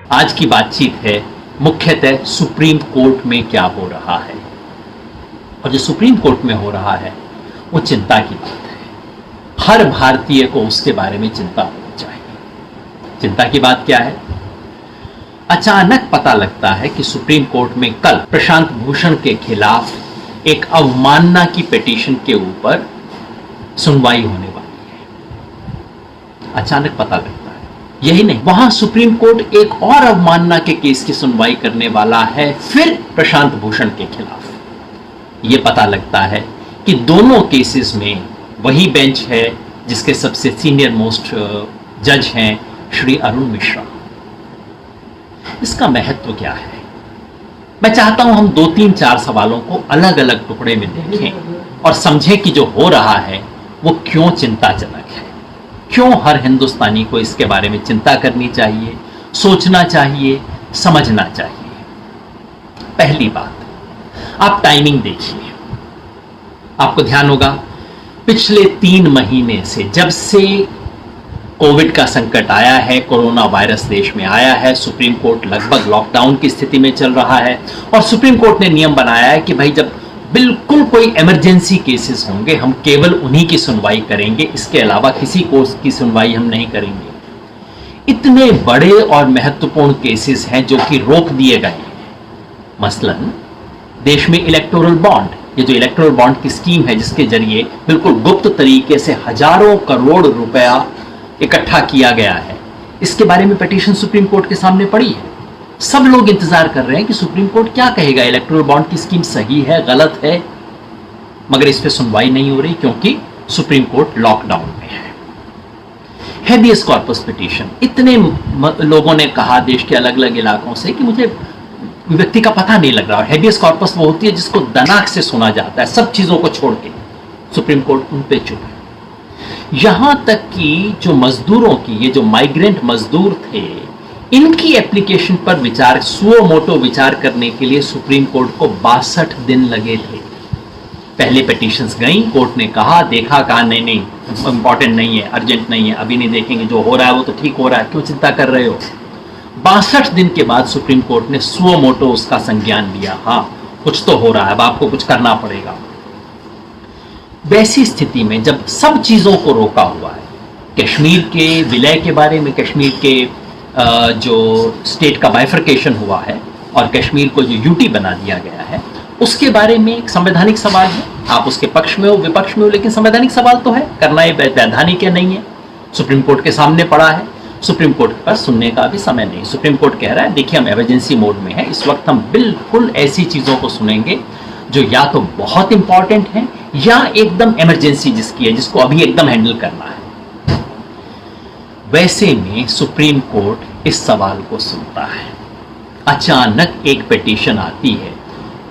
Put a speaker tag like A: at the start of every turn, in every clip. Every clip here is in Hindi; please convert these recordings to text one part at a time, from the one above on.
A: आज की बातचीत है मुख्यतः सुप्रीम कोर्ट में क्या हो रहा है। और जो सुप्रीम कोर्ट में हो रहा है वो चिंता की बात है। हर भारतीय को उसके बारे में चिंता होनी चाहिए। चिंता की बात क्या है? अचानक पता लगता है कि सुप्रीम कोर्ट में कल प्रशांत भूषण के खिलाफ एक अवमानना की पिटीशन के ऊपर सुनवाई होने वाली है। अचानक पता लगता है। यही नहीं, वहां सुप्रीम कोर्ट एक और अवमानना के केस की सुनवाई करने वाला है, फिर प्रशांत भूषण के खिलाफ। यह पता लगता है कि दोनों केसेस में वही बेंच है जिसके सबसे सीनियर मोस्ट जज हैं श्री अरुण मिश्रा। इसका महत्व क्या है? मैं चाहता हूं हम 2-3-4 सवालों को अलग अलग टुकड़े में देखें और समझें कि जो हो रहा है वो क्यों चिंताजनक है, क्यों हर हिंदुस्तानी को इसके बारे में चिंता करनी चाहिए, सोचना चाहिए, समझना चाहिए। पहली बात, आप टाइमिंग देखिए। आपको ध्यान होगा पिछले 3 महीने से, जब से कोविड का संकट आया है, कोरोना वायरस देश में आया है, सुप्रीम कोर्ट लगभग लॉकडाउन की स्थिति में चल रहा है और सुप्रीम कोर्ट ने नियम बनाया है कि भाई जब बिल्कुल कोई इमरजेंसी केसेस होंगे हम केवल उन्हीं की सुनवाई करेंगे, इसके अलावा किसी कोर्स की सुनवाई हम नहीं करेंगे। इतने बड़े और महत्वपूर्ण केसेस हैं जो कि रोक दिए गए हैं। मसलन देश में इलेक्टोरल बॉन्ड, ये जो इलेक्टोरल बॉन्ड की स्कीम है जिसके जरिए बिल्कुल गुप्त तरीके से हजारों करोड़ रुपया इकट्ठा किया गया है, इसके बारे में पिटीशन सुप्रीम कोर्ट के सामने पड़ी है। सब लोग इंतजार कर रहे हैं कि सुप्रीम कोर्ट क्या कहेगा, इलेक्टोरल बॉन्ड की स्कीम सही है, गलत है, मगर इस पे सुनवाई नहीं हो रही क्योंकि सुप्रीम कोर्ट लॉकडाउन में है। हेबियस कॉर्पस पिटीशन, इतने लोगों ने कहा देश के अलग अलग इलाकों से कि मुझे व्यक्ति का पता नहीं लग रहा। हेबियस कॉर्पस वो होती है जिसको दनाक से सुना जाता है, सब चीजों को छोड़ के। सुप्रीम कोर्ट उन पे चुप है। यहां तक कि जो मजदूरों की, ये जो माइग्रेंट मजदूर थे, इनकी एप्लीकेशन पर विचार, सुओ मोटो विचार करने के लिए सुप्रीम कोर्ट को 62 दिन लगे थे। पहले पिटीशंस गई, कोर्ट ने कहा, देखा, कहा नहीं नहीं इंपॉर्टेंट नहीं है, अर्जेंट नहीं है, अभी नहीं देखेंगे, जो हो रहा है वो तो ठीक हो रहा है, क्यों चिंता कर रहे हो। 62 दिन के बाद सुप्रीम कोर्ट ने सुओ मोटो उसका संज्ञान लिया। हाँ, कुछ तो हो रहा है, अब आपको कुछ करना पड़ेगा। वैसी स्थिति में जब सब चीजों को रोका हुआ है, कश्मीर के विलय के बारे में, कश्मीर के जो स्टेट का बाइफर्केशन हुआ है और कश्मीर को जो यूटी बना दिया गया है, उसके बारे में एक संवैधानिक सवाल है। आप उसके पक्ष में हो, विपक्ष में हो, लेकिन संवैधानिक सवाल तो है, करना ये वैधानिक है नहीं है। सुप्रीम कोर्ट के सामने पड़ा है, सुप्रीम कोर्ट के पास सुनने का भी समय नहीं। सुप्रीम कोर्ट कह रहा है देखिए हम इमरजेंसी मोड में है, इस वक्त हम बिल्कुल ऐसी चीजों को सुनेंगे जो या तो बहुत इंपॉर्टेंट है या एकदम इमरजेंसी जिसकी है, जिसको अभी एकदम हैंडल करना है। वैसे में सुप्रीम कोर्ट इस सवाल को सुनता है। अचानक एक पिटीशन आती है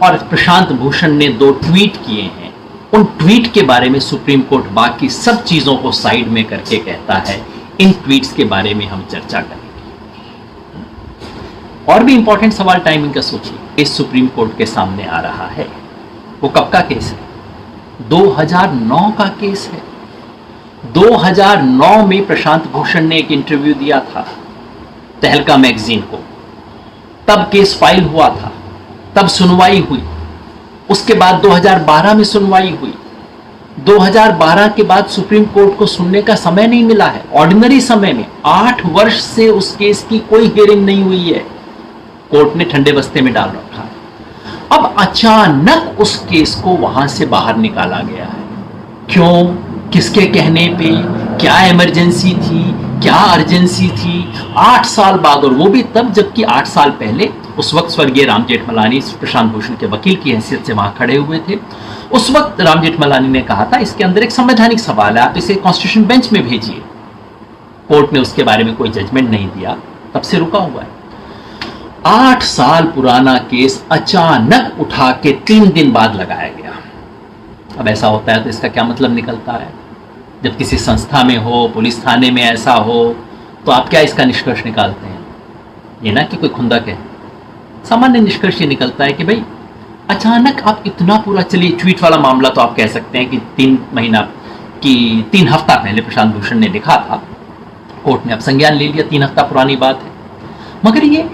A: और प्रशांत भूषण ने 2 ट्वीट किए हैं। उन ट्वीट के बारे में सुप्रीम कोर्ट बाकी सब चीजों को साइड में करके कहता है इन ट्वीट्स के बारे में हम चर्चा करेंगे। और भी इंपॉर्टेंट सवाल टाइमिंग का सोचिए, इस सुप्रीम कोर्ट के सामने आ रहा है। वो कब का केस है? 2009 का केस है। 2009 में प्रशांत भूषण ने एक इंटरव्यू दिया था तहलका मैगजीन को, तब केस फाइल हुआ था, तब सुनवाई हुई। उसके बाद 2012 में सुनवाई हुई। 2012 के बाद सुप्रीम कोर्ट को सुनने का समय नहीं मिला है। ऑर्डिनरी समय में 8 वर्ष से उस केस की कोई हियरिंग नहीं हुई है। कोर्ट ने ठंडे बस्ते में डाल रखा है। अब अचानक उस केस को वहां से बाहर निकाला गया है। क्यों? किसके कहने पे? क्या इमरजेंसी थी? क्या अर्जेंसी थी? 8 साल बाद, और वो भी तब जबकि 8 साल पहले उस वक्त स्वर्गीय राम जेठमलानी प्रशांत भूषण के वकील की हैसियत से वहां खड़े हुए थे। उस वक्त राम जेठमलानी ने कहा था इसके अंदर एक संवैधानिक सवाल है, आप इसे कॉन्स्टिट्यूशन बेंच में भेजिए। कोर्ट ने उसके बारे में कोई जजमेंट नहीं दिया, तब से रुका हुआ है। 8 साल पुराना केस अचानक उठा के 3 दिन बाद लगाया गया। अब ऐसा होता है तो इसका क्या मतलब निकलता है? जब किसी संस्था में हो, पुलिस थाने में ऐसा हो, तो आप क्या इसका निष्कर्ष निकालते हैं? ये ना कि कोई खुंदक है। सामान्य निष्कर्ष ये निकलता है कि भाई अचानक आप इतना पूरा, चलिए ट्वीट वाला मामला तो आप कह सकते हैं कि 3 हफ्ता पहले प्रशांत भूषण ने लिखा था, कोर्ट ने अब संज्ञान ले लिया, 3 हफ्ता पुरानी बात है। मगर ये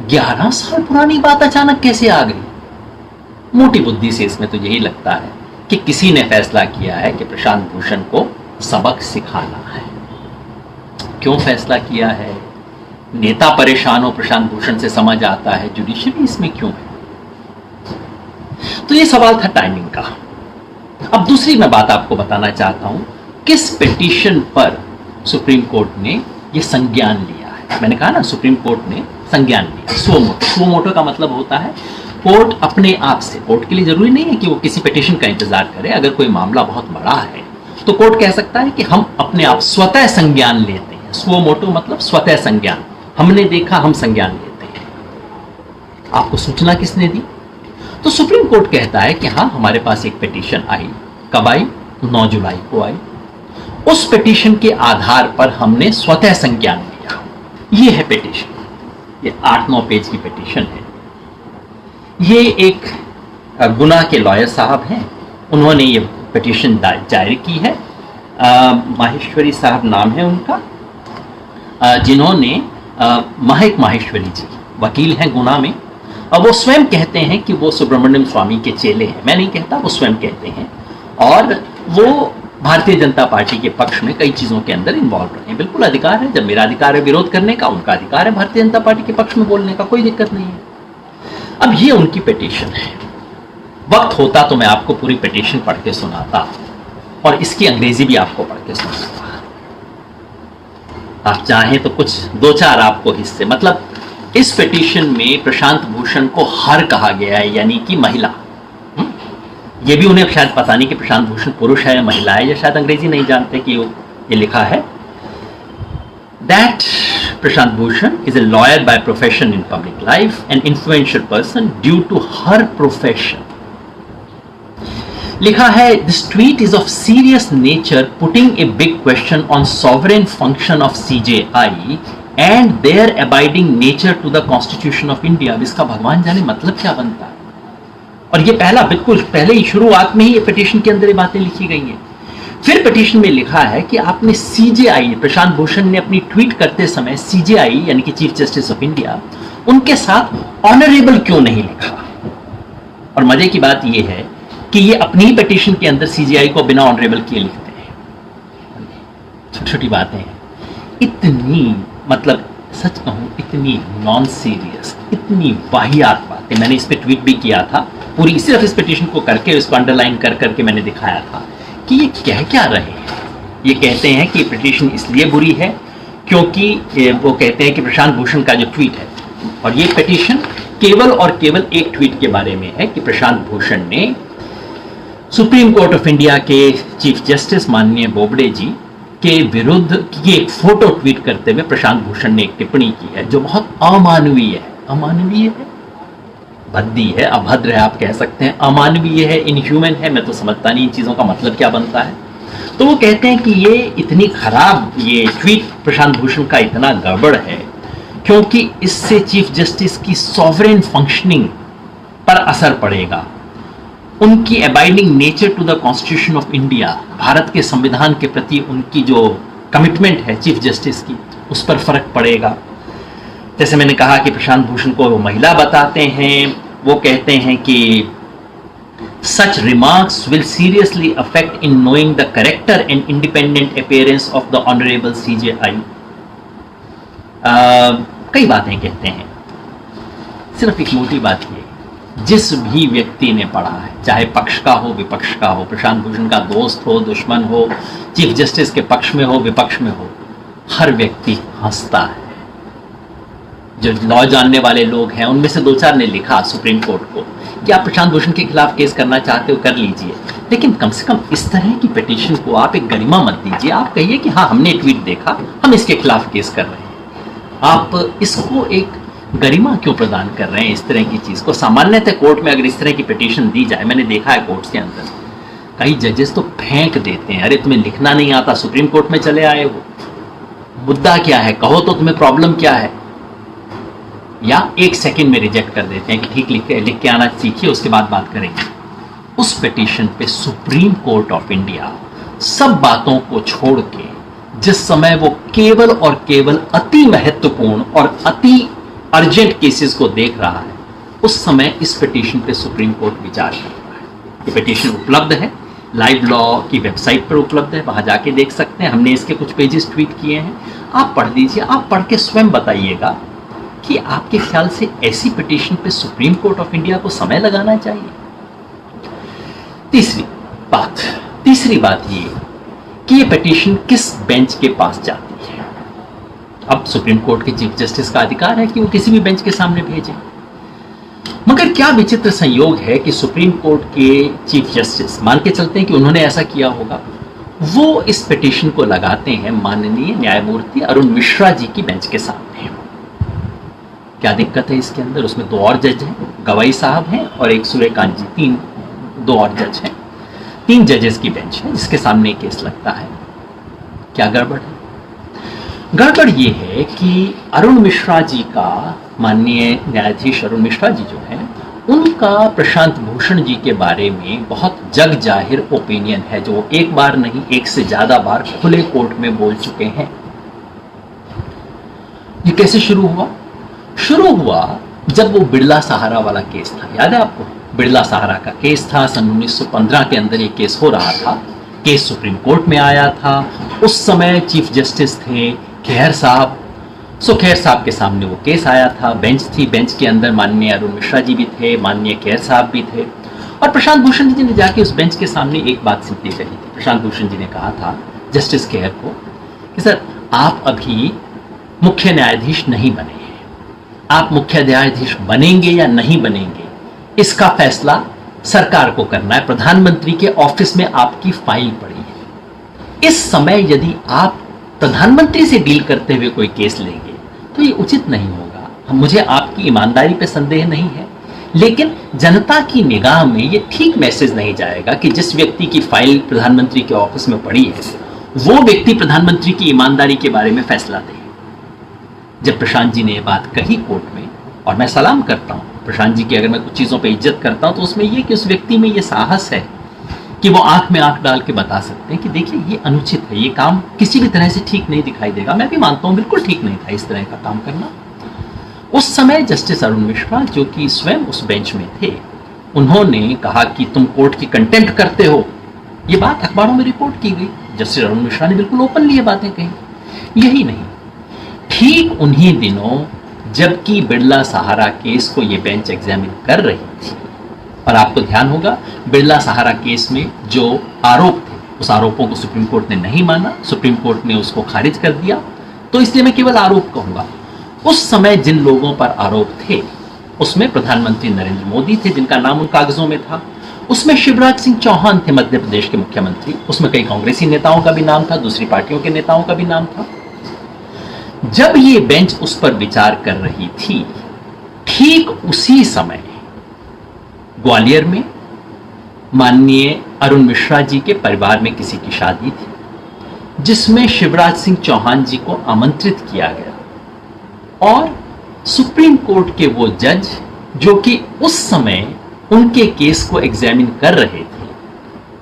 A: 11 साल पुरानी बात अचानक कैसे आ गई? मोटी बुद्धि से इसमें तो यही लगता है कि किसी ने फैसला किया है कि प्रशांत भूषण को सबक सिखाना है। क्यों फैसला किया है? नेता परेशान हो प्रशांत भूषण से समझ आता है, जुडिशरी इसमें क्यों है? तो ये सवाल था टाइमिंग का। अब दूसरी मैं बात आपको बताना चाहता हूं, किस पिटीशन पर सुप्रीम कोर्ट ने ये संज्ञान लिया है। मैंने कहा ना, सुप्रीम कोर्ट ने संज्ञान लिया। सुओ मोटो का मतलब होता है कोर्ट अपने आप से, कोर्ट के लिए जरूरी नहीं है कि वो किसी पिटीशन का इंतजार करे। अगर कोई मामला बहुत बड़ा है तो कोर्ट कह सकता है कि हम अपने आप स्वतः संज्ञान लेते हैं। सुओ मोटो मतलब स्वतः संज्ञान, हमने देखा, हम संज्ञान लेते हैं। आपको सूचना किसने दी? तो सुप्रीम कोर्ट कहता है कि हाँ, हमारे पास एक पिटीशन आई। कब आई? 9 जुलाई को आई। उस पिटीशन के आधार पर हमने स्वतः संज्ञान लिया। ये है पिटीशन, ये 8-9 पेज की पिटीशन है। ये एक गुना के लॉयर साहब हैं, उन्होंने ये पिटीशन जारी की है। माहेश्वरी साहब नाम है उनका, जिन्होंने महक माहेश्वरी जी वकील हैं गुना में। और वो स्वयं कहते हैं कि वो सुब्रमण्यम स्वामी के चेले हैं। मैं नहीं कहता, वो स्वयं कहते हैं। और वो भारतीय जनता पार्टी के पक्ष में कई चीज़ों के अंदर इन्वॉल्व रहे हैं। बिल्कुल अधिकार है, जब मेरा अधिकार है विरोध करने का, उनका अधिकार है भारतीय जनता पार्टी के पक्ष में बोलने का, कोई दिक्कत नहीं है। अब ये उनकी पिटीशन है। वक्त होता तो मैं आपको पूरी पिटीशन पढ़ के सुनाता और इसकी अंग्रेजी भी आपको पढ़ के सुनाता। आप चाहें तो कुछ 2-4 आपको हिस्से, मतलब इस पिटीशन में प्रशांत भूषण को हर कहा गया है, यानी कि महिला। ये भी उन्हें शायद पता नहीं कि प्रशांत भूषण पुरुष है या महिला है, या शायद अंग्रेजी नहीं जानते कि ये लिखा है that Prashant Bhushan is a lawyer by profession in public life, an influential person due to her profession. लिखा है this tweet is of serious nature, putting a big question on sovereign function of CJI and their abiding nature to the constitution of India. इसका भगवान जाने मतलब क्या बनता है। और ये पहला, बिल्कुल पहले ही शुरुआत में ही ये पिटीशन के अंदर ये बातें लिखी गई हैं। फिर पिटीशन में लिखा है कि आपने सीजेआई, प्रशांत भूषण ने अपनी ट्वीट करते समय सीजेआई यानी कि चीफ जस्टिस ऑफ इंडिया, उनके साथ ऑनरेबल क्यों नहीं लिखा। और मजे की बात ये है कि ये अपनी ही पिटीशन के अंदर सीजेआई को बिना ऑनरेबल किए लिखते हैं। छोटी छोटी बातें हैं, इतनी, मतलब सच कहूं इतनी नॉन सीरियस, इतनी वाहियात बातें। मैंने इस पे ट्वीट भी किया था, पूरी सिर्फ इस पिटीशन को करके इसको अंडरलाइन कर करके मैंने दिखाया था कि ये कह क्या रहे हैं। ये कहते हैं कि पिटीशन इसलिए बुरी है क्योंकि वो कहते हैं कि प्रशांत भूषण का जो ट्वीट है, और ये पिटीशन केवल और केवल एक ट्वीट के बारे में है कि प्रशांत भूषण ने सुप्रीम कोर्ट ऑफ इंडिया के चीफ जस्टिस माननीय बोबडे जी के विरुद्ध की एक फोटो ट्वीट करते हुए प्रशांत भूषण ने एक टिप्पणी की है जो बहुत अमानवीय है। अमानवीय है, भद्दी है, अभद्र है, आप कह सकते हैं, अमानवीय है, इनह्यूमन है। मैं तो समझता नहीं इन चीज़ों का मतलब क्या बनता है। तो वो कहते हैं कि ये इतनी खराब, ये ट्वीट प्रशांत भूषण का इतना गड़बड़ है क्योंकि इससे चीफ जस्टिस की सॉवरेन फंक्शनिंग पर असर पड़ेगा, उनकी abiding nature to the constitution of India, Bharat के संविधान के प्रति उनकी जो कमिटमेंट है चीफ जस्टिस की, उस पर फर्क पड़ेगा। जैसे मैंने कहा कि प्रशांत भूषण को वो महिला बताते हैं, वो कहते हैं कि such remarks will seriously affect in knowing the character and independent appearance of the honorable CJI। कई बातें कहते हैं, सिर्फ एक मोटी बात ये, जिस भी व्यक्ति ने पढ़ा है, चाहे पक्ष का हो विपक्ष का हो, प्रशांत भूषण का दोस्त हो दुश्मन हो, चीफ जस्टिस के पक्ष में हो विपक्ष में हो, हर व्यक्ति हंसता है। जो लॉ जानने वाले लोग हैं उनमें से 2-4 ने लिखा सुप्रीम कोर्ट को कि आप प्रशांत भूषण के खिलाफ केस करना चाहते हो कर लीजिए, लेकिन कम से कम इस तरह की पिटीशन को आप एक गरिमा मत दीजिए। आप कहिए कि हाँ, हमने ट्वीट देखा, हम इसके खिलाफ केस कर रहे हैं। आप इसको एक गरिमा क्यों प्रदान कर रहे हैं इस तरह की चीज़ को। सामान्यतः कोर्ट में अगर इस तरह की पिटीशन दी जाए, मैंने देखा है कोर्ट्स के अंदर कई जजेस तो फेंक देते हैं, अरे तुम्हें लिखना नहीं आता, सुप्रीम कोर्ट में चले आए हो, मुद्दा क्या है, कहो तो तुम्हें प्रॉब्लम क्या है, या 1 सेकंड में रिजेक्ट कर देते हैं कि ठीक लिख के आना सीखिए, उसके बाद बात करेंगे। उस पिटीशन पे सुप्रीम कोर्ट ऑफ इंडिया सब बातों को छोड़ के, जिस समय वो केवल और केवल अति महत्वपूर्ण और अति अर्जेंट केसेस को देख रहा है, उस समय इस पिटीशन पे सुप्रीम कोर्ट विचार कर रहा है। ये पिटीशन उपलब्ध है, लाइव लॉ की वेबसाइट पर उपलब्ध है, वहां जाके देख सकते हैं। हमने इसके कुछ पेजेस ट्वीट किए हैं, आप पढ़ लीजिए। आप पढ़ के स्वयं बताइएगा कि आपके ख्याल से ऐसी पिटीशन पे सुप्रीम कोर्ट ऑफ इंडिया को समय लगाना चाहिए। तीसरी बात ये कि ये पिटीशन किस बेंच के पास जाती है। अब सुप्रीम कोर्ट के चीफ जस्टिस का अधिकार है कि वो किसी भी बेंच के सामने भेजें, मगर क्या विचित्र संयोग है कि सुप्रीम कोर्ट के चीफ जस्टिस, मान के चलते हैं कि उन्होंने ऐसा किया होगा, वो इस पिटीशन को लगाते हैं माननीय न्यायमूर्ति अरुण मिश्रा जी की बेंच के सामने। क्या दिक्कत है इसके अंदर? उसमें 2 और जज हैं, गवाई साहब हैं और एक सूर्यकांत जी, 2 और जज हैं। 3 जजेस की बेंच है जिसके सामने केस लगता है। क्या गड़बड़ है? गड़बड़ ये है कि अरुण मिश्रा जी का, माननीय न्यायाधीश अरुण मिश्रा जी जो हैं, उनका प्रशांत भूषण जी के बारे में बहुत जग जाहिर ओपिनियन है, जो एक बार नहीं 1 से ज्यादा बार खुले कोर्ट में बोल चुके हैं। ये कैसे शुरू हुआ? शुरू हुआ जब वो बिड़ला सहारा वाला केस था, याद है आपको? बिड़ला सहारा का केस था, सन 1915 के अंदर ये केस हो रहा था। केस सुप्रीम कोर्ट में आया था। उस समय चीफ जस्टिस थे खेहर साहब। खेहर साहब के सामने वो केस आया था, बेंच थी, बेंच के अंदर माननीय अरुण मिश्रा जी भी थे, माननीय खेहर साहब भी थे, और प्रशांत भूषण जी ने जाके उस बेंच के सामने एक बात सिंपली कही थी। प्रशांत भूषण जी ने कहा था जस्टिस खेहर को कि सर, आप अभी मुख्य न्यायाधीश नहीं बने हैं, आप मुख्य न्यायाधीश बनेंगे या नहीं बनेंगे इसका फैसला सरकार को करना है। प्रधानमंत्री के ऑफिस में आपकी फाइल पड़ी है। इस समय यदि आप प्रधानमंत्री से डील करते हुए कोई केस लेंगे तो ये उचित नहीं होगा। मुझे आपकी ईमानदारी पे संदेह नहीं है, लेकिन जनता की निगाह में ये ठीक मैसेज नहीं जाएगा कि जिस व्यक्ति की फाइल प्रधानमंत्री के ऑफिस में पड़ी है वो व्यक्ति प्रधानमंत्री की ईमानदारी के बारे में फैसला दे। जब प्रशांत जी ने ये बात कही कोर्ट में, और मैं सलाम करता हूँ प्रशांत जी की, अगर मैं कुछ चीज़ों पे इज्जत करता हूँ तो उसमें ये कि उस व्यक्ति में ये साहस है कि वो आंख में आंख डाल के बता सकते हैं कि देखिए ये अनुचित है, ये काम किसी भी तरह से ठीक नहीं दिखाई देगा। मैं भी मानता हूँ बिल्कुल ठीक नहीं था इस तरह का काम करना। उस समय जस्टिस अरुण मिश्रा, जो कि स्वयं उस बेंच में थे, उन्होंने कहा कि तुम कोर्ट की कंटेम्प्ट करते हो। ये बात अखबारों में रिपोर्ट की गई। जस्टिस अरुण मिश्रा ने बिल्कुल ओपनली ये बातें कही। यही नहीं, ठीक उन्हीं दिनों जबकि बिड़ला सहारा केस को ये बेंच एग्जामिन कर रही थी, और आपको ध्यान होगा बिड़ला सहारा केस में जो आरोप थे उस आरोपों को सुप्रीम कोर्ट ने नहीं माना, सुप्रीम कोर्ट ने उसको खारिज कर दिया। तो इसलिए मैं केवल आरोप कहूंगा। उस समय जिन लोगों पर आरोप थे उसमें प्रधानमंत्री नरेंद्र मोदी थे, जिनका नाम उन कागजों में था। उसमें शिवराज सिंह चौहान थे, मध्य प्रदेश के मुख्यमंत्री। उसमें कई कांग्रेसी नेताओं का भी नाम था, दूसरी पार्टियों के नेताओं का भी नाम था। जब ये बेंच उस पर विचार कर रही थी, ठीक उसी समय ग्वालियर में माननीय अरुण मिश्रा जी के परिवार में किसी की शादी थी, जिसमें शिवराज सिंह चौहान जी को आमंत्रित किया गया। और सुप्रीम कोर्ट के वो जज जो कि उस समय उनके केस को एग्जामिन कर रहे थे,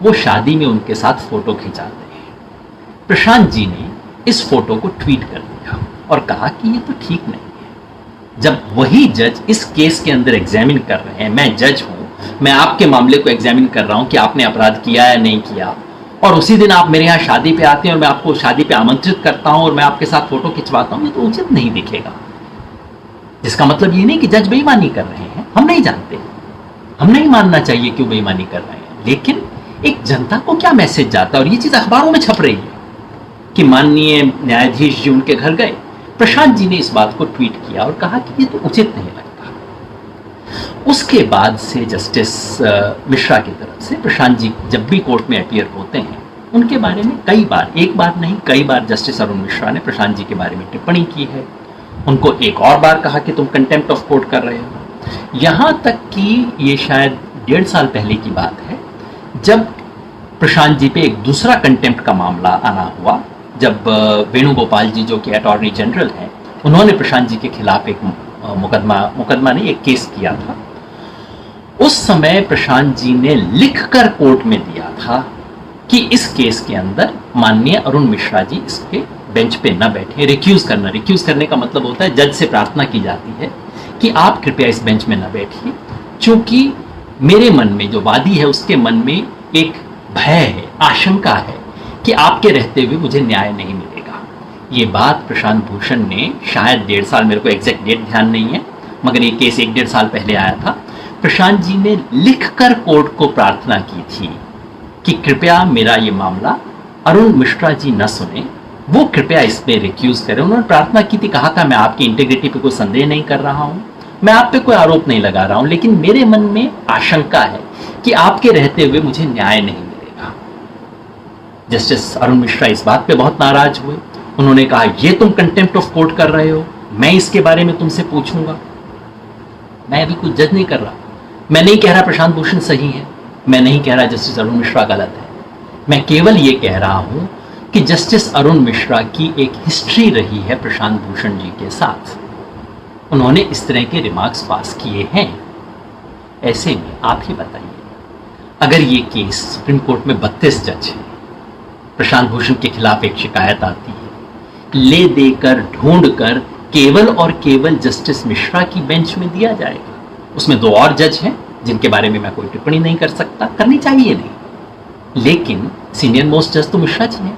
A: वो शादी में उनके साथ फोटो खिंचाते हैं। प्रशांत जी ने इस फोटो को ट्वीट कर दिया और कहा कि ये तो ठीक नहीं है। जब वही जज इस केस के अंदर एग्जामिन कर रहे हैं, मैं जज हूं, मैं आपके मामले को एग्जामिन कर रहा हूं कि आपने अपराध किया या नहीं किया, और उसी दिन आप मेरे यहाँ शादी पे आते हैं और मैं आपको शादी पे आमंत्रित करता हूं और मैं आपके साथ फोटो खिंचवाता हूं, ये तो उचित नहीं दिखेगा। जिसका मतलब ये नहीं कि जज बेईमानी कर रहे हैं, हम नहीं जानते, हम नहीं मानना चाहिए क्यों बेईमानी कर रहे हैं, लेकिन एक जनता को क्या मैसेज जाता है। और ये चीज अखबारों में छप रही है कि माननीय न्यायाधीश जी उनके घर गए, प्रशांत जी ने इस बात को ट्वीट किया और कहा कि ये तो उचित नहीं लगता। उसके बाद से जस्टिस मिश्रा की तरफ से प्रशांत जी जब भी कोर्ट में अपीयर होते हैं, उनके बारे में कई बार, एक बार नहीं कई बार जस्टिस अरुण मिश्रा ने प्रशांत जी के बारे में टिप्पणी की है। उनको एक और बार कहा कि तुम कंटेम्प्ट ऑफ कोर्ट कर रहे हो। यहां तक कि ये शायद 1.5 साल पहले की बात है, जब प्रशांत जी पे एक दूसरा कंटेम्प्ट का मामला आना हुआ, जब वेणुगोपाल जी जो कि अटॉर्नी जनरल हैं, उन्होंने प्रशांत जी के खिलाफ एक मुकदमा नहीं, एक केस किया था। उस समय प्रशांत जी ने लिखकर कोर्ट में दिया था कि इस केस के अंदर माननीय अरुण मिश्रा जी इसके बेंच पे न बैठे। रिक्यूज करने का मतलब होता है जज से प्रार्थना की जाती है कि आप कृपया इस बेंच में न बैठिए, क्योंकि मेरे मन में, जो वादी है उसके मन में एक भय है, आशंका है कि आपके रहते हुए मुझे न्याय नहीं मिलेगा। ये बात प्रशांत भूषण ने शायद 1.5 साल, मेरे को एग्जैक्ट डेट ध्यान नहीं है, मगर ये केस 1-1.5 साल पहले आया था। प्रशांत जी ने लिखकर कोर्ट को प्रार्थना की थी कि कृपया मेरा ये मामला अरुण मिश्रा जी न सुने, वो कृपया इस पे रिक्यूज करें। उन्होंने प्रार्थना की थी, कहा था मैं आपकी इंटीग्रिटी पे कोई संदेह नहीं कर रहा हूं, मैं आप पे कोई आरोप नहीं लगा रहा हूं, लेकिन मेरे मन में आशंका है कि आपके रहते हुए मुझे न्याय नहीं मिलेगा। जस्टिस अरुण मिश्रा इस बात पे बहुत नाराज हुए। उन्होंने कहा, ये तुम कंटेम्प्ट ऑफ कोर्ट कर रहे हो, मैं इसके बारे में तुमसे पूछूंगा। मैं अभी कुछ जज नहीं कर रहा, मैं नहीं कह रहा प्रशांत भूषण सही है, मैं नहीं कह रहा जस्टिस अरुण मिश्रा गलत है, मैं केवल ये कह रहा हूं कि जस्टिस अरुण मिश्रा की एक हिस्ट्री रही है प्रशांत भूषण जी के साथ। उन्होंने इस तरह के रिमार्क्स पास किए हैं। ऐसे में आप ही बताइए, अगर ये केस सुप्रीम कोर्ट में 32 जज हैं, प्रशांत भूषण के खिलाफ एक शिकायत आती है, ले देकर ढूंढ कर केवल और केवल जस्टिस मिश्रा की बेंच में दिया जाएगा। उसमें 2 और जज हैं जिनके बारे में मैं कोई टिप्पणी नहीं कर सकता, करनी चाहिए नहीं, लेकिन सीनियर मोस्ट जज तो मिश्रा जी हैं।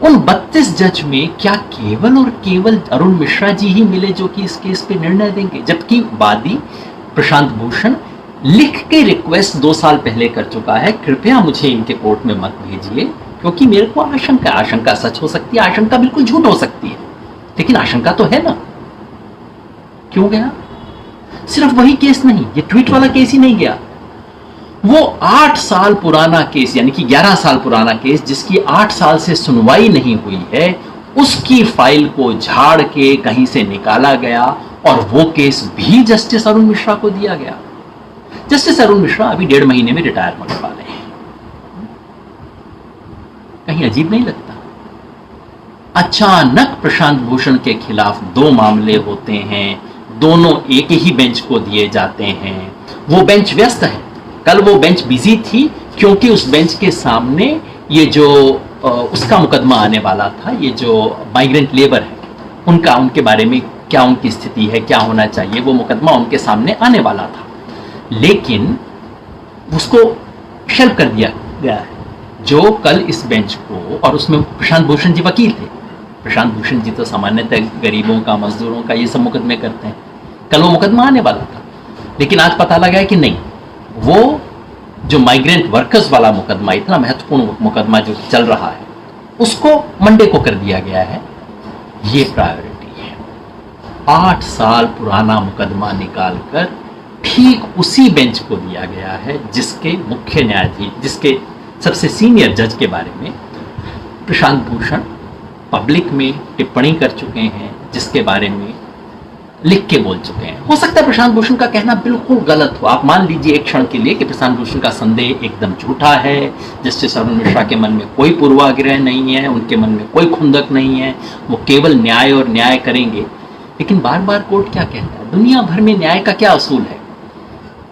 A: उन 32 जज में क्या केवल और केवल अरुण मिश्रा जी ही मिले जो कि इस केस पे निर्णय देंगे, जबकि वादी प्रशांत भूषण लिख के रिक्वेस्ट 2 साल पहले कर चुका है, कृपया मुझे इनके कोर्ट में मत भेजिए, क्योंकि मेरे को आशंका सच हो सकती है, आशंका बिल्कुल झूठ हो सकती है, लेकिन आशंका तो है ना। क्यों गया? सिर्फ वही केस नहीं, ये ट्वीट वाला केस ही नहीं गया, वो 8 साल पुराना केस, यानी कि 11 साल पुराना केस जिसकी 8 साल से सुनवाई नहीं हुई है, उसकी फाइल को झाड़ के कहीं से निकाला गया और वो केस भी जस्टिस अरुण मिश्रा को दिया गया। जस्टिस अरुण मिश्रा अभी 1.5 महीने में रिटायर होने वाले हैं। कहीं अजीब नहीं लगता? अचानक प्रशांत भूषण के खिलाफ 2 मामले होते हैं, दोनों एक ही बेंच को दिए जाते हैं। वो बेंच व्यस्त है, कल वो बेंच बिजी थी क्योंकि उस बेंच के सामने ये जो उसका मुकदमा आने वाला था, ये जो माइग्रेंट लेबर है उनके बारे में क्या उनकी स्थिति है, क्या होना चाहिए, वो मुकदमा उनके सामने आने वाला था, लेकिन उसको शेल्फ कर दिया गया है। जो कल इस बेंच को, और उसमें प्रशांत भूषण जी वकील थे, प्रशांत भूषण जी तो सामान्यतः गरीबों का, मजदूरों का ये सब मुकदमे करते हैं, कल वो मुकदमा आने वाला था, लेकिन आज पता लगा है कि नहीं, वो जो माइग्रेंट वर्कर्स वाला मुकदमा, इतना महत्वपूर्ण मुकदमा जो चल रहा है, उसको मंडे को कर दिया गया है। ये प्रायोरिटी है। 8 साल पुराना मुकदमा निकालकर ठीक उसी बेंच को दिया गया है जिसके मुख्य न्यायाधीश, जिसके सबसे सीनियर जज के बारे में प्रशांत भूषण पब्लिक में टिप्पणी कर चुके हैं, जिसके बारे में लिख के बोल चुके हैं। हो सकता है प्रशांत भूषण का कहना बिल्कुल गलत हो, आप मान लीजिए एक क्षण के लिए कि प्रशांत भूषण का संदेह एकदम झूठा है, जस्टिस अरुण मिश्रा के मन में कोई पूर्वाग्रह नहीं है, उनके मन में कोई खुंदक नहीं है, वो केवल न्याय और न्याय करेंगे। लेकिन बार बार कोर्ट क्या कहता है, दुनिया भर में न्याय का क्या असूल है?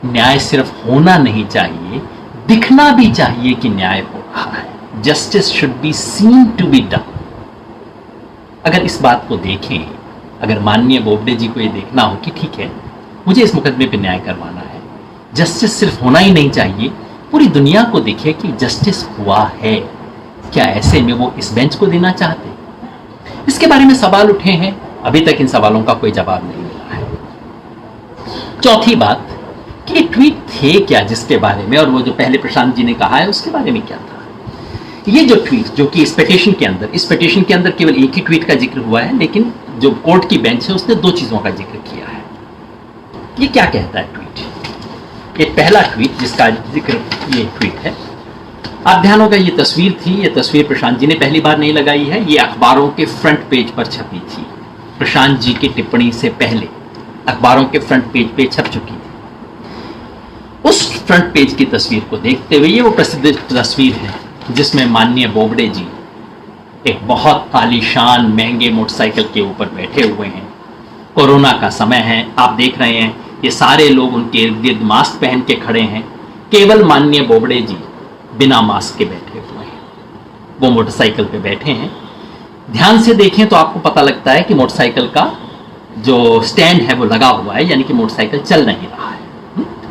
A: न्याय सिर्फ होना नहीं चाहिए, दिखना भी चाहिए कि न्याय हो रहा है। Justice should be seen to be done. अगर इस बात को देखें, अगर माननीय बोबडे जी को ये देखना हो कि ठीक है, मुझे इस मुकदमे पे न्याय करवाना है, जस्टिस सिर्फ होना ही नहीं चाहिए, पूरी दुनिया को दिखे कि जस्टिस हुआ है, क्या ऐसे में वो इस बेंच को देना चाहते? इसके बारे में सवाल उठे हैं, अभी तक इन सवालों का कोई जवाब नहीं मिला है। चौथी बात कि ये ट्वीट थे क्या जिसके बारे में, और वो जो पहले प्रशांत जी ने कहा है उसके बारे में क्या था? ये जो ट्वीट, जो कि इस पिटीशन के अंदर केवल एक ही ट्वीट का जिक्र हुआ है, लेकिन जो कोर्ट की बेंच है उसने 2 चीजों का जिक्र किया है। ये क्या कहता है ट्वीट? ये पहला ट्वीट जिसका जिक्र ये ट्वीट है, आप ध्यान होगा, ये तस्वीर थी, ये तस्वीर प्रशांत जी ने पहली बार नहीं लगाई है, ये अखबारों के फ्रंट पेज पर छपी थी। प्रशांत जी की टिप्पणी से पहले अखबारों के फ्रंट पेज पे छप चुकी थी। उस फ्रंट पेज की तस्वीर को देखते हुए, ये वो प्रसिद्ध तस्वीर है जिसमें माननीय बोबडे जी एक बहुत आलीशान महंगे मोटरसाइकिल के ऊपर बैठे हुए हैं। कोरोना का समय है, आप देख रहे हैं ये सारे लोग उनके इर्द गिर्द मास्क पहन के खड़े हैं, केवल माननीय बोबडे जी बिना मास्क के बैठे हुए हैं। वो मोटरसाइकिल पे बैठे हैं, ध्यान से देखें तो आपको पता लगता है कि मोटरसाइकिल का जो स्टैंड है वो लगा हुआ है, यानी कि मोटरसाइकिल चल नहीं रहा है।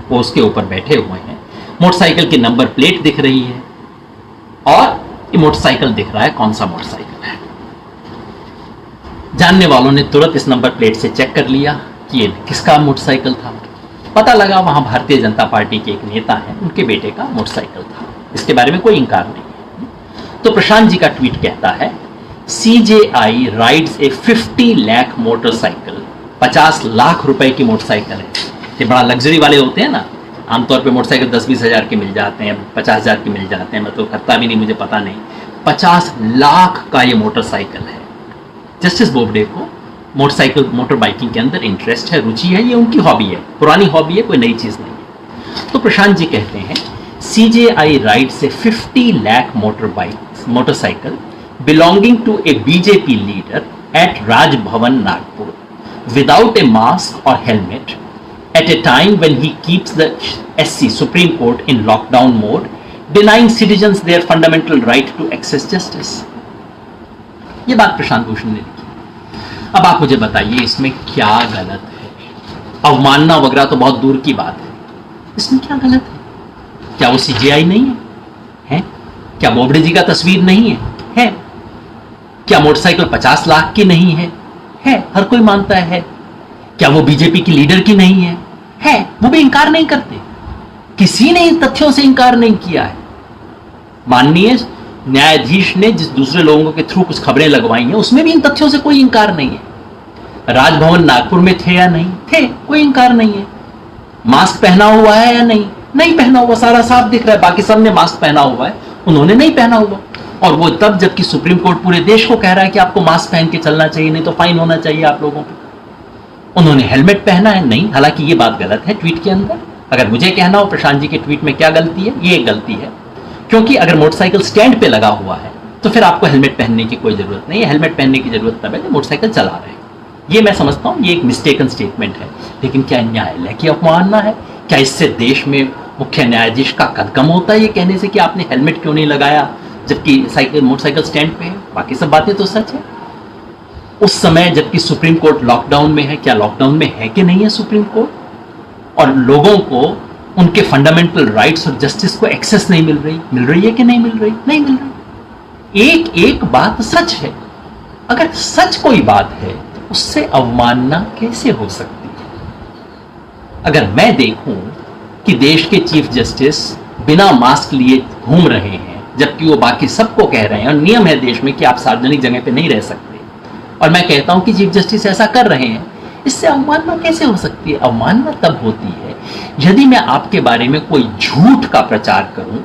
A: वो उसके ऊपर बैठे हुए हैं, मोटरसाइकिल की नंबर प्लेट दिख रही है और ये मोटरसाइकिल दिख रहा है कौन सा मोटरसाइकिल है। जानने वालों ने तुरंत इस नंबर प्लेट से चेक कर लिया कि ये किसका मोटरसाइकिल था। पता लगा वहां भारतीय जनता पार्टी के एक नेता हैं, उनके बेटे का मोटरसाइकिल था। इसके बारे में कोई इंकार नहीं है। तो प्रशांत जी का ट्वीट कहता है, CJI राइड्स ए 50 लाख मोटरसाइकिल। 50 लाख रुपए की मोटरसाइकिल है। ये बड़ा लग्जरी वाले होते हैं ना, आमतौर पे मोटरसाइकिल 10-20 हज़ार के मिल जाते हैं, 50 हज़ार के मिल जाते हैं। मैं तो करता भी नहीं, मुझे पता नहीं। 50 लाख का ये मोटरसाइकिल है। जस्टिस बोबडे को मोटरसाइकिल मोटर बाइकिंग के अंदर इंटरेस्ट है, रुचि है, ये उनकी हॉबी है, पुरानी हॉबी है, कोई नई चीज़ नहीं है। तो प्रशांत जी कहते हैं, CJI rides A 50 lakh motorcycle belonging to a BJP leader at Raj Bhavan Nagpur without a mask or helmet at a time when he keeps the SC Supreme Court in lockdown mode, denying citizens their fundamental right to access justice। ये बात प्रशांत भूषण ने लिखी। अब आप मुझे बताइए इसमें क्या गलत है। अवमानना वगैरह तो बहुत दूर की बात है, इसमें क्या गलत है? क्या वो CJI नहीं है? क्या बोबडे जी का तस्वीर नहीं है? क्या मोटरसाइकिल 50 लाख की नहीं है? हर कोई मानता है। क्या वो बीजेपी की लीडर की नहीं है? वो भी इंकार नहीं करते। किसी ने इन तथ्यों से इंकार नहीं किया है। माननीय न्यायाधीश ने जिस दूसरे लोगों के थ्रू कुछ खबरें लगवाई हैं, उसमें भी इन तथ्यों से कोई इंकार नहीं है। राजभवन नागपुर में थे या नहीं थे, कोई इंकार नहीं है। मास्क पहना हुआ है या नहीं पहना हुआ, सारा साफ दिख रहा है। बाकी सब ने मास्क पहना हुआ है, उन्होंने नहीं पहना हुआ। और वो तब जबकि सुप्रीम कोर्ट पूरे देश को कह रहा है कि आपको मास्क पहन के चलना चाहिए, नहीं तो फाइन होना चाहिए आप लोगों पे। उन्होंने हेलमेट पहना है नहीं, हालांकि ये बात गलत है ट्वीट के अंदर। अगर मुझे कहना हो प्रशांत जी के ट्वीट में क्या गलती है, ये एक गलती है, क्योंकि अगर मोटरसाइकिल स्टैंड पे लगा हुआ है तो फिर आपको हेलमेट पहनने की कोई जरूरत नहीं है। हेलमेट पहनने की जरूरत तब है जब मोटरसाइकिल चला रहे हैं। ये मैं समझता हूँ ये एक मिस्टेकन स्टेटमेंट है। लेकिन क्या न्यायालय की अवमानना है? क्या इससे देश में मुख्य न्यायाधीश का कद कम होता है ये कहने से कि आपने हेलमेट क्यों नहीं लगाया जबकि मोटरसाइकिल स्टैंड पे है? बाकी सब बातें तो सच है। उस समय जबकि सुप्रीम कोर्ट लॉकडाउन में है, क्या लॉकडाउन में है कि नहीं है सुप्रीम कोर्ट? और लोगों को उनके फंडामेंटल राइट्स और जस्टिस को एक्सेस नहीं मिल रही है कि नहीं मिल रही? नहीं मिल रही। एक एक बात सच है। अगर सच कोई बात है तो उससे अवमानना कैसे हो सकती है? अगर मैं देखूं कि देश के चीफ जस्टिस बिना मास्क लिए घूम रहे हैं जबकि वो बाकी सबको कह रहे हैं, और नियम है देश में कि आप सार्वजनिक जगह पे नहीं रह सकते, और मैं कहता हूं कि चीफ जस्टिस ऐसा कर रहे हैं, इससे अवमानना कैसे हो सकती है? अवमानना तब होती है यदि मैं आपके बारे में कोई झूठ का प्रचार करूं,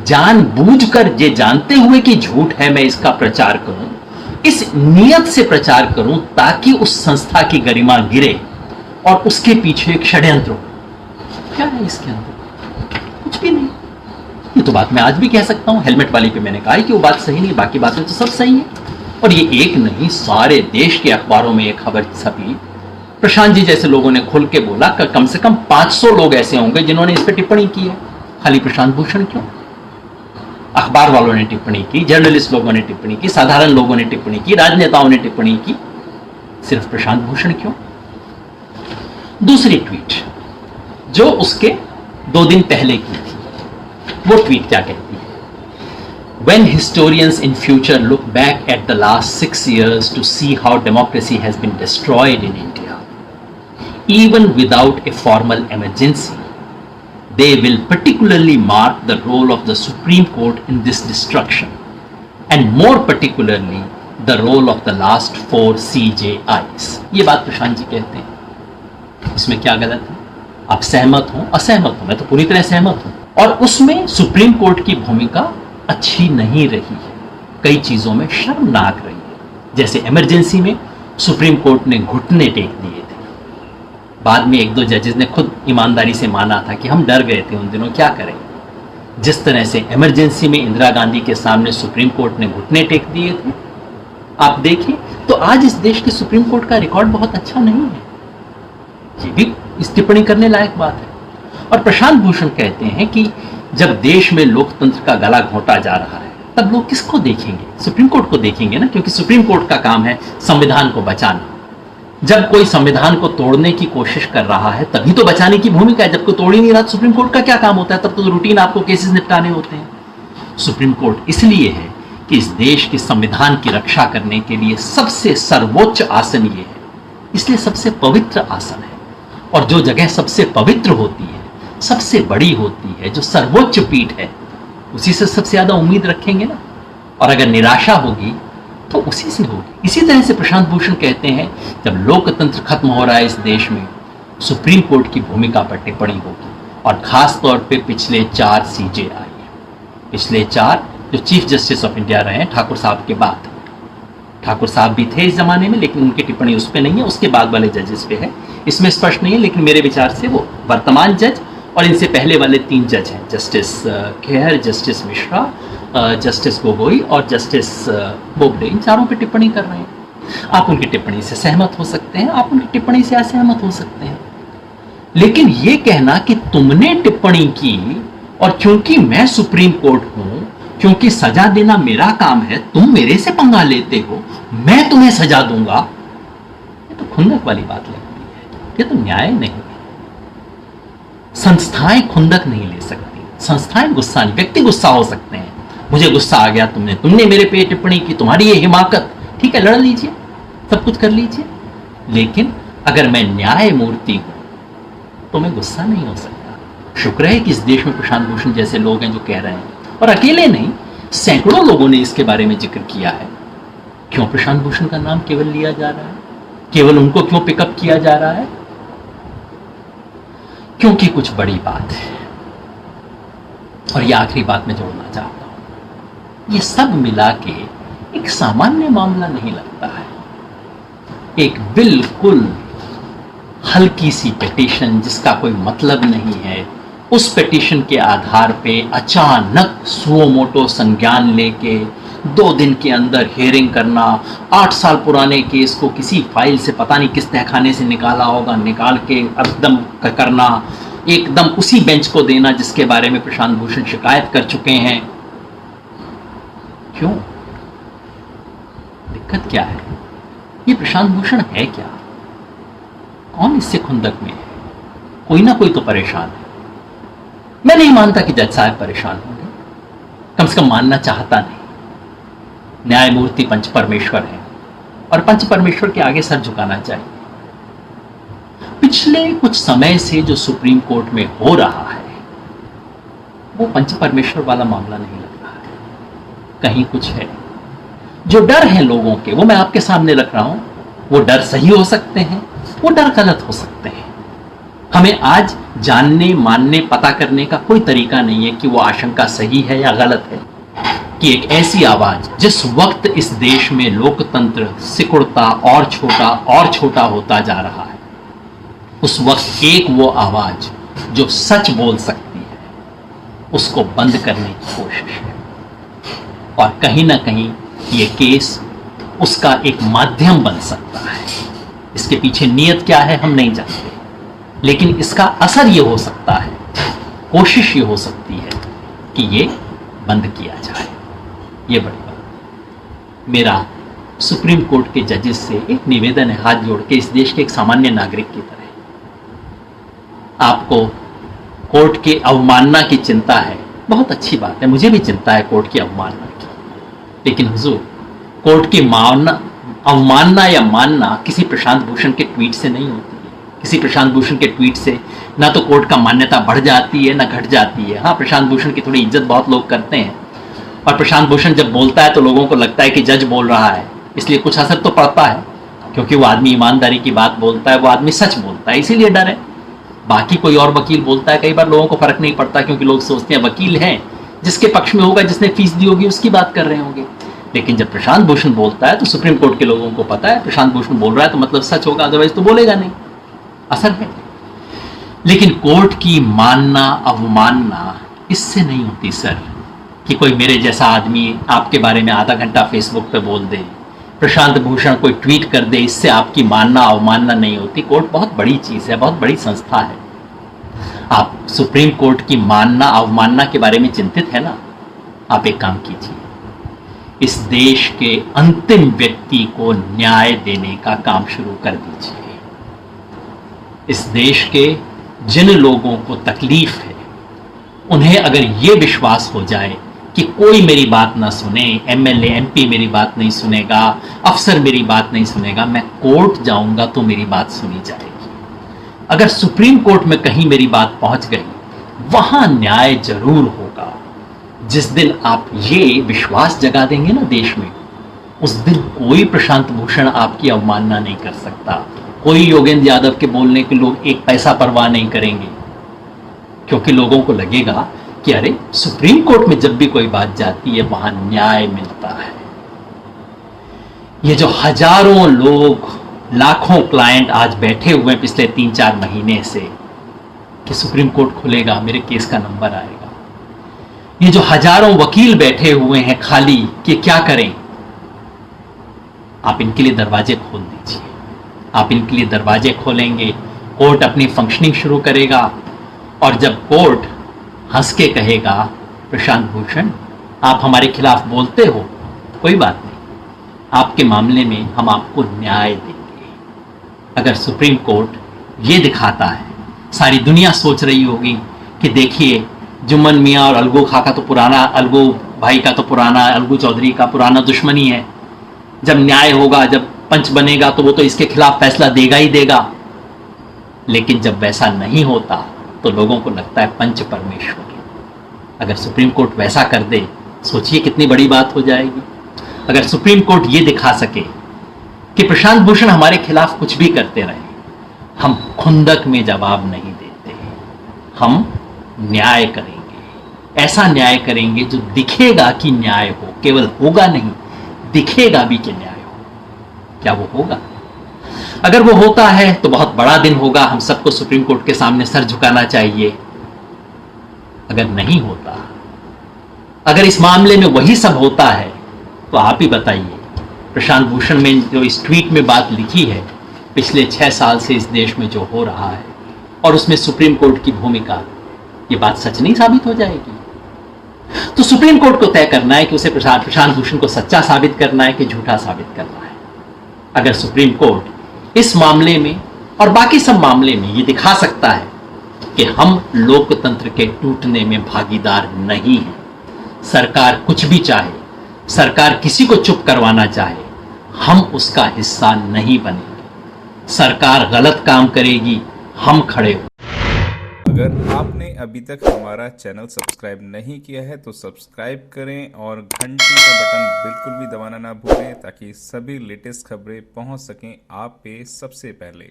A: जानबूझकर ये जानते हुए कि झूठ है मैं इसका प्रचार करूं, इस नियत से प्रचार करूं ताकि उस संस्था की गरिमा गिरे और उसके पीछे एक षड्यंत्र हो। क्या है इसके अंदर? कुछ भी नहीं। ये तो बात मैं आज भी कह सकता हूं। हेलमेट वाली पे मैंने कहा कि वो बात सही नहीं, बाकी बातें तो सब सही है। और ये एक नहीं, सारे देश के अखबारों में एक खबर छपी। प्रशांत जी जैसे लोगों ने खुल के बोला कि कम से कम 500 लोग ऐसे होंगे जिन्होंने इस पर टिप्पणी की है। खाली प्रशांत भूषण क्यों? अखबार वालों ने टिप्पणी की, जर्नलिस्ट लोगों ने टिप्पणी की, साधारण लोगों ने टिप्पणी की, राजनेताओं ने टिप्पणी की, सिर्फ प्रशांत भूषण क्यों? दूसरी ट्वीट जो उसके 2 दिन पहले की थी, वो ट्वीट क्या कहती है? When historians in future look back at the last 6 years to see how democracy has been destroyed in India, even without a formal emergency, they will particularly mark the role of the Supreme Court in this destruction, and more particularly the role of the last 4 CJIs। ये बात प्रशांत जी कहते हैं। इसमें क्या गलत है? आप सहमत हो, असहमत हो, मैं तो पूरी तरह सहमत हूं। और उसमें सुप्रीम कोर्ट की भूमिका अच्छी नहीं रही है, कई चीजों में शर्मनाक रही है। जैसे इमरजेंसी में सुप्रीम कोर्ट ने घुटने टेक दिए थे। बाद में 1-2 जजेस ने खुद ईमानदारी से माना था कि हम डर गए थे उन दिनों, क्या करें। जिस तरह से इमरजेंसी में इंदिरा गांधी के सामने सुप्रीम कोर्ट ने घुटने टेक दिए थे, आप देखें तो आज इस देश के सुप्रीम कोर्ट का रिकॉर्ड बहुत अच्छा नहीं है। ये भी इस टिप्पणी करने लायक बात है। और प्रशांत भूषण कहते हैं कि जब देश में लोकतंत्र का गला घोंटा जा रहा है तब लोग किसको देखेंगे? सुप्रीम कोर्ट को देखेंगे ना, क्योंकि सुप्रीम कोर्ट का काम है संविधान को बचाना। जब कोई संविधान को तोड़ने की कोशिश कर रहा है तभी तो बचाने की भूमिका है। जब कोई तोड़ ही नहीं रहा तो सुप्रीम कोर्ट का क्या काम होता है? तब तो रूटीन आपको केसेस निपटाने होते हैं। सुप्रीम कोर्ट इसलिए है कि इस देश के संविधान की रक्षा करने के लिए सबसे सर्वोच्च आसन ये है, इसलिए सबसे पवित्र आसन है। और जो जगह सबसे पवित्र होती है, सबसे बड़ी होती है, जो सर्वोच्च पीठ है, उसी से सबसे ज्यादा उम्मीद रखेंगे ना। और अगर निराशा होगी तो उसी से होगी। इसी तरह से प्रशांत भूषण कहते हैं जब लोकतंत्र खत्म हो रहा है इस देश में, सुप्रीम कोर्ट की भूमिका पर टिप्पणी होगी। और खास तौर पे पिछले 4 सीजे आई है, पिछले 4 जो चीफ जस्टिस ऑफ इंडिया रहे हैं ठाकुर साहब के बाद। ठाकुर साहब भी थे इस जमाने में, लेकिन उनकी टिप्पणी उस पर नहीं है, उसके बाद वाले जजेस पे है। इसमें स्पष्ट नहीं है, लेकिन मेरे विचार से वो वर्तमान जज और इनसे पहले वाले 3 जज हैं, justice Khehar, justice Mishra, justice Gogoi और जस्टिस बोबडे, इन चारों पे टिप्पणी कर रहे हैं। आप उनकी टिप्पणी से सहमत हो सकते हैं, आप उनकी टिप्पणी से असहमत हो सकते हैं, लेकिन ये कहना कि तुमने टिप्पणी की और क्योंकि मैं सुप्रीम कोर्ट हूं, क्योंकि सजा देना मेरा काम है, तुम मेरे से पंगा लेते हो, मैं तुम्हें सजा दूंगा, ये तो खुंदक वाली बात लगती है। ये तो न्याय नहीं है। संस्थाएं खुंदक नहीं ले सकती, संस्थाएं गुस्सा नहीं, व्यक्ति गुस्सा हो सकते हैं, मुझे गुस्सा आ गया, तुमने मेरे पे टिप्पणी की, तुम्हारी ये हिमाकत, ठीक है, लड़ लीजिए, सब कुछ कर लीजिए, लेकिन अगर मैं न्यायमूर्ति हूं तो मैं गुस्सा नहीं हो सकता। शुक्र है कि इस देश में प्रशांत भूषण जैसे लोग हैं जो कह रहे हैं, और अकेले नहीं, सैकड़ों लोगों ने इसके बारे में जिक्र किया है। क्यों प्रशांत भूषण का नाम केवल लिया जा रहा है? केवल उनको क्यों पिकअप किया जा रहा है? क्योंकि कुछ बड़ी बात है। और ये आखिरी बात मैं जोड़ना चाहता हूं, ये सब मिला के एक सामान्य मामला नहीं लगता है। एक बिल्कुल हल्की सी पिटीशन जिसका कोई मतलब नहीं है, उस पिटीशन के आधार पे अचानक सुओ मोटो संज्ञान लेके 2 दिन के अंदर हियरिंग करना, 8 साल पुराने केस को किसी फाइल से पता नहीं किस तहखाने से निकाला होगा, निकाल के एकदम करना, एकदम उसी बेंच को देना जिसके बारे में प्रशांत भूषण शिकायत कर चुके हैं। क्यों? दिक्कत क्या है? ये प्रशांत भूषण है क्या? कौन इससे खुंदक में है? कोई ना कोई तो परेशान है। मैं नहीं मानता कि जज साहब परेशान होंगे, कम से कम मानना चाहता नहीं। न्यायमूर्ति पंच परमेश्वर है और पंच परमेश्वर के आगे सर झुकाना चाहिए। पिछले कुछ समय से जो सुप्रीम कोर्ट में हो रहा है वो पंच परमेश्वर वाला मामला नहीं लग रहा है, कहीं कुछ है। जो डर है लोगों के वो मैं आपके सामने रख रहा हूं। वो डर सही हो सकते हैं, वो डर गलत हो सकते हैं। हमें आज जानने, मानने, पता करने का कोई तरीका नहीं है कि वो आशंका सही है या गलत है। कि एक ऐसी आवाज जिस वक्त इस देश में लोकतंत्र सिकुड़ता और छोटा होता जा रहा है, उस वक्त एक वो आवाज जो सच बोल सकती है, उसको बंद करने की कोशिश है। और कहीं ना कहीं ये केस उसका एक माध्यम बन सकता है। इसके पीछे नियत क्या है हम नहीं जानते, लेकिन इसका असर ये हो सकता है, कोशिश ये हो सकती है कि ये बंद किया जाए। ये बड़ी बात। मेरा सुप्रीम कोर्ट के जजेस से एक निवेदन है, हाथ जोड़ के, इस देश के एक सामान्य नागरिक की तरह। आपको कोर्ट की अवमानना की चिंता है, बहुत अच्छी बात है, मुझे भी चिंता है कोर्ट की अवमानना की, लेकिन हुजूर, कोर्ट की अवमानना या मानना किसी प्रशांत भूषण के ट्वीट से नहीं होती है। किसी प्रशांत भूषण के ट्वीट से ना तो कोर्ट का मान्यता बढ़ जाती है ना घट जाती है। हाँ, प्रशांत भूषण की थोड़ी इज्जत बहुत लोग करते हैं, और प्रशांत भूषण जब बोलता है तो लोगों को लगता है कि जज बोल रहा है, इसलिए कुछ असर तो पड़ता है, क्योंकि वो आदमी ईमानदारी की बात बोलता है, वो आदमी सच बोलता है, इसीलिए डर है। बाकी कोई और वकील बोलता है, कई बार लोगों को फर्क नहीं पड़ता, क्योंकि लोग सोचते हैं वकील हैं, जिसके पक्ष में होगा, जिसने फीस दी होगी, उसकी बात कर रहे होंगे। लेकिन जब प्रशांत भूषण बोलता है तो सुप्रीम कोर्ट के लोगों को पता है प्रशांत भूषण बोल रहा है तो मतलब सच होगा, अदरवाइज तो बोलेगा नहीं, असर है। लेकिन कोर्ट की मानना अवमानना इससे नहीं होती सर, कि कोई मेरे जैसा आदमी आपके बारे में आधा घंटा फेसबुक पे बोल दे, प्रशांत भूषण कोई ट्वीट कर दे, इससे आपकी मानना अवमानना नहीं होती। कोर्ट बहुत बड़ी चीज है, बहुत बड़ी संस्था है। आप सुप्रीम कोर्ट की मानना अवमानना के बारे में चिंतित है ना, आप एक काम कीजिए, इस देश के अंतिम व्यक्ति को न्याय देने का काम शुरू कर दीजिए। इस देश के जिन लोगों को तकलीफ है, उन्हें अगर ये विश्वास हो जाए कि कोई मेरी बात ना सुने, एमएलए एमपी मेरी बात नहीं सुनेगा, अफसर मेरी बात नहीं सुनेगा, मैं कोर्ट जाऊंगा तो मेरी बात सुनी जाएगी। अगर सुप्रीम कोर्ट में कहीं मेरी बात पहुंच गई, वहां न्याय जरूर होगा। जिस दिन आप ये विश्वास जगा देंगे ना देश में, उस दिन कोई प्रशांत भूषण आपकी अवमानना नहीं कर सकता, कोई योगेंद्र यादव के बोलने के लोग एक पैसा परवाह नहीं करेंगे, क्योंकि लोगों को लगेगा कि अरे सुप्रीम कोर्ट में जब भी कोई बात जाती है वहां न्याय मिलता है। ये जो हजारों लोग, लाखों क्लाइंट आज बैठे हुए हैं पिछले 3-4 महीने से कि सुप्रीम कोर्ट खुलेगा, मेरे केस का नंबर आएगा, ये जो हजारों वकील बैठे हुए हैं खाली कि क्या करें, आप इनके लिए दरवाजे खोल दीजिए। आप इनके लिए दरवाजे खोलेंगे, कोर्ट अपनी फंक्शनिंग शुरू करेगा, और जब कोर्ट हंस के कहेगा प्रशांत भूषण आप हमारे खिलाफ बोलते हो, कोई बात नहीं, आपके मामले में हम आपको न्याय देंगे। अगर सुप्रीम कोर्ट ये दिखाता है, सारी दुनिया सोच रही होगी कि देखिए जुम्मन मियाँ और अलगू खा का तो पुराना, अलगू भाई का तो पुराना, अलगू चौधरी का पुराना दुश्मनी है, जब न्याय होगा, जब पंच बनेगा तो वो तो इसके खिलाफ फैसला देगा ही देगा। लेकिन जब वैसा नहीं होता तो लोगों को लगता है पंच परमेश्वर। अगर सुप्रीम कोर्ट वैसा कर दे, सोचिए कितनी बड़ी बात हो जाएगी। अगर सुप्रीम कोर्ट ये दिखा सके कि प्रशांत भूषण हमारे खिलाफ कुछ भी करते रहे, हम खुंदक में जवाब नहीं देते, हम न्याय करेंगे, ऐसा न्याय करेंगे जो दिखेगा कि न्याय हो, केवल होगा नहीं, दिखेगा भी कि न्याय हो। क्या वो होगा? अगर वो होता है तो बहुत बड़ा दिन होगा, हम सबको सुप्रीम कोर्ट के सामने सर झुकाना चाहिए। अगर नहीं होता, अगर इस मामले में वही सब होता है, तो आप ही बताइए, प्रशांत भूषण ने जो इस ट्वीट में बात लिखी है, पिछले 6 साल से इस देश में जो हो रहा है और उसमें सुप्रीम कोर्ट की भूमिका, ये बात सच नहीं साबित हो जाएगी? तो सुप्रीम कोर्ट को तय करना है कि उसे प्रशांत भूषण को सच्चा साबित करना है कि झूठा साबित करना है। अगर सुप्रीम कोर्ट इस मामले में और बाकी सब मामले में ये दिखा सकता है कि हम लोकतंत्र के टूटने में भागीदार नहीं हैं, सरकार कुछ भी चाहे, सरकार किसी को चुप करवाना चाहे, हम उसका हिस्सा नहीं बनेंगे। सरकार गलत काम करेगी, हम खड़े हो।
B: अगर आपने अभी तक हमारा चैनल सब्सक्राइब नहीं किया है तो सब्सक्राइब करें और घंटी का बटन बिल्कुल भी दबाना ना भूलें, ताकि सभी लेटेस्ट खबरें पहुंच सकें आप पे सबसे पहले।